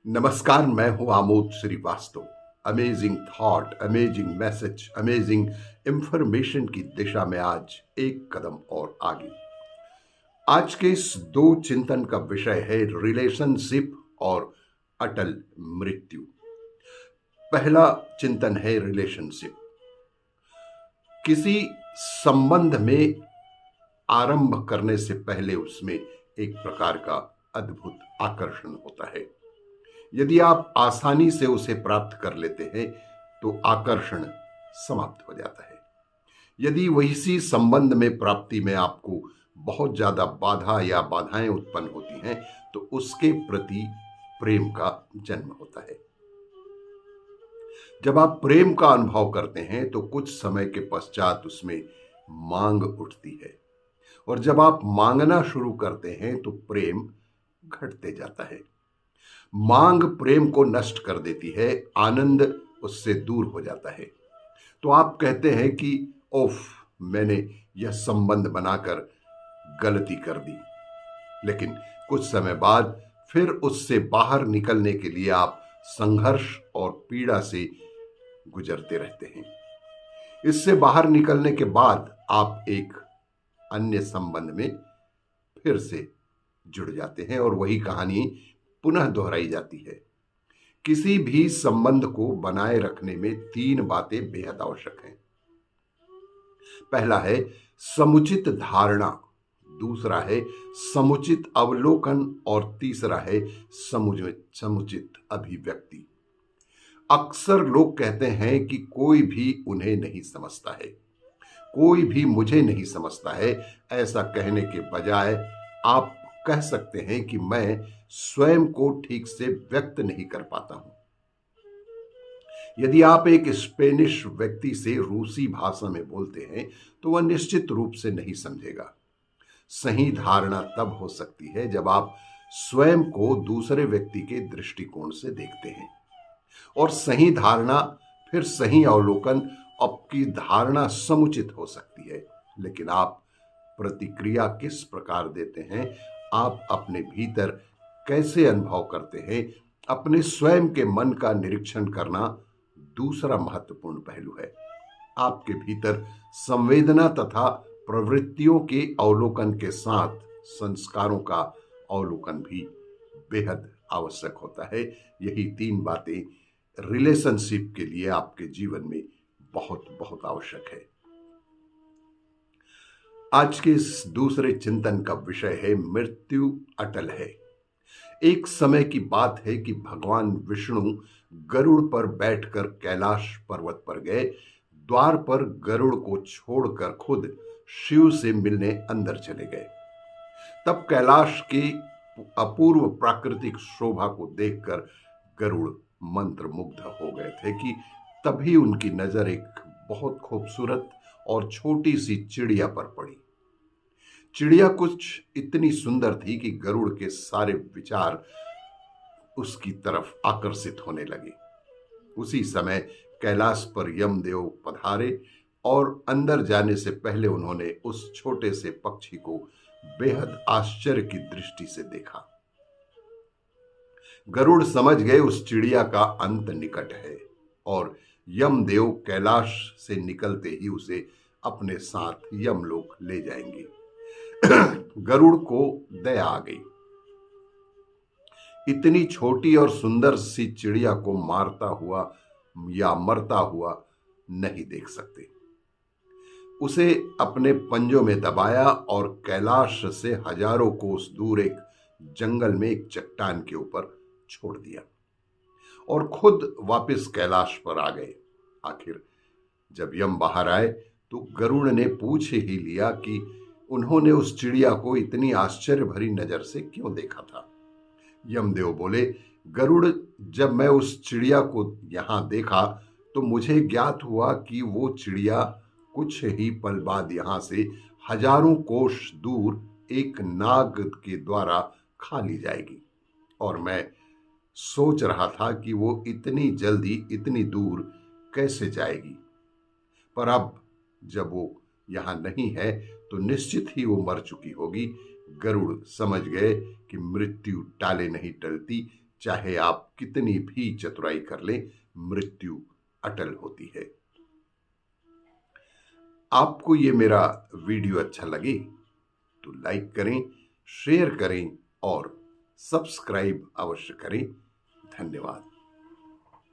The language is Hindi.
नमस्कार, मैं हूं Amod Shrivastava. Amazing thought, amazing message, amazing information की दिशा में आज एक कदम और आगे। आज के इस दो चिंतन का विषय है रिलेशनशिप और अटल मृत्यु। पहला चिंतन है रिलेशनशिप। किसी संबंध में आरंभ करने से पहले उसमें एक प्रकार का अद्भुत आकर्षण होता है। यदि आप आसानी से उसे प्राप्त कर लेते हैं तो आकर्षण समाप्त हो जाता है। यदि वैसी संबंध में प्राप्ति में आपको बहुत ज्यादा बाधा या बाधाएं उत्पन्न होती हैं तो उसके प्रति प्रेम का जन्म होता है। जब आप प्रेम का अनुभव करते हैं तो कुछ समय के पश्चात उसमें मांग उठती है, और जब आप मांगना शुरू करते हैं तो प्रेम घटते जाता है। मांग प्रेम को नष्ट कर देती है, आनंद उससे दूर हो जाता है। तो आप कहते हैं कि ओफ, मैंने यह संबंध बनाकर गलती कर दी। लेकिन कुछ समय बाद फिर उससे बाहर निकलने के लिए आप संघर्ष और पीड़ा से गुजरते रहते हैं। इससे बाहर निकलने के बाद आप एक अन्य संबंध में फिर से जुड़ जाते हैं और वही कहानी पुनः दोहराई जाती है। किसी भी संबंध को बनाए रखने में तीन बातें बेहद आवश्यक हैं। पहला है समुचित धारणा, दूसरा है समुचित अवलोकन और तीसरा है समुचित अभिव्यक्ति। अक्सर लोग कहते हैं कि कोई भी उन्हें नहीं समझता है, कोई भी मुझे नहीं समझता है। ऐसा कहने के बजाय आप कह सकते हैं कि मैं स्वयं को ठीक से व्यक्त नहीं कर पाता हूं। यदि आप एक स्पेनिश व्यक्ति से रूसी भाषा में बोलते हैं तो वह निश्चित रूप से नहीं समझेगा। सही धारणा तब हो सकती है जब आप स्वयं को दूसरे व्यक्ति के दृष्टिकोण से देखते हैं, और सही धारणा फिर सही अवलोकन, आपकी धारणा समुचित हो सकती है, लेकिन आप प्रतिक्रिया किस प्रकार देते हैं, आप अपने भीतर कैसे अनुभव करते हैं, अपने स्वयं के मन का निरीक्षण करना दूसरा महत्वपूर्ण पहलू है। आपके भीतर संवेदना तथा प्रवृत्तियों के अवलोकन के साथ संस्कारों का अवलोकन भी बेहद आवश्यक होता है। यही तीन बातें रिलेशनशिप के लिए आपके जीवन में बहुत बहुत आवश्यक है। आज के इस दूसरे चिंतन का विषय है मृत्यु अटल है। एक समय की बात है कि भगवान विष्णु गरुड़ पर बैठकर कैलाश पर्वत पर गए। द्वार पर गरुड़ को छोड़कर खुद शिव से मिलने अंदर चले गए। तब कैलाश की अपूर्व प्राकृतिक शोभा को देखकर गरुड़ मंत्रमुग्ध हो गए थे कि तभी उनकी नजर एक बहुत खूबसूरत और छोटी सी चिड़िया पर पड़ी। चिड़िया कुछ इतनी सुंदर थी कि गरुड़ के सारे विचार उसकी तरफ आकर्षित होने लगे। उसी समय कैलाश पर यमदेव पधारे और अंदर जाने से पहले उन्होंने उस छोटे से पक्षी को बेहद आश्चर्य की दृष्टि से देखा। गरुड़ समझ गए उस चिड़िया का अंत निकट है और यमदेव कैलाश से निकलते ही उसे अपने साथ यमलोक ले जाएंगे। गरुड़ को दया आ गई। इतनी छोटी और सुंदर सी चिड़िया को मारता हुआ या मरता हुआ नहीं देख सकते। उसे अपने पंजों में दबाया और कैलाश से हजारों कोस दूर एक जंगल में एक चट्टान के ऊपर छोड़ दिया और खुद वापस कैलाश पर आ गए। आखिर जब यम बाहर आए तो गरुड़ ने पूछ ही लिया कि उन्होंने उस चिड़िया को इतनी आश्चर्य भरी नजर से क्यों देखा था। यमदेव बोले, गरुड़, जब मैं उस चिड़िया को यहां देखा तो मुझे ज्ञात हुआ कि वो चिड़िया कुछ ही पल बाद यहां से हजारों कोस दूर एक नाग के द्वारा खा ली जाएगी, और मैं सोच रहा था कि वो इतनी जल्दी इतनी दूर कैसे जाएगी। पर अब जब वो यहां नहीं है तो निश्चित ही वो मर चुकी होगी। गरुड़ समझ गए कि मृत्यु टाले नहीं टलती, चाहे आप कितनी भी चतुराई कर लें, मृत्यु अटल होती है। आपको ये मेरा वीडियो अच्छा लगे तो लाइक करें, शेयर करें और सब्सक्राइब अवश्य करें। धन्यवाद।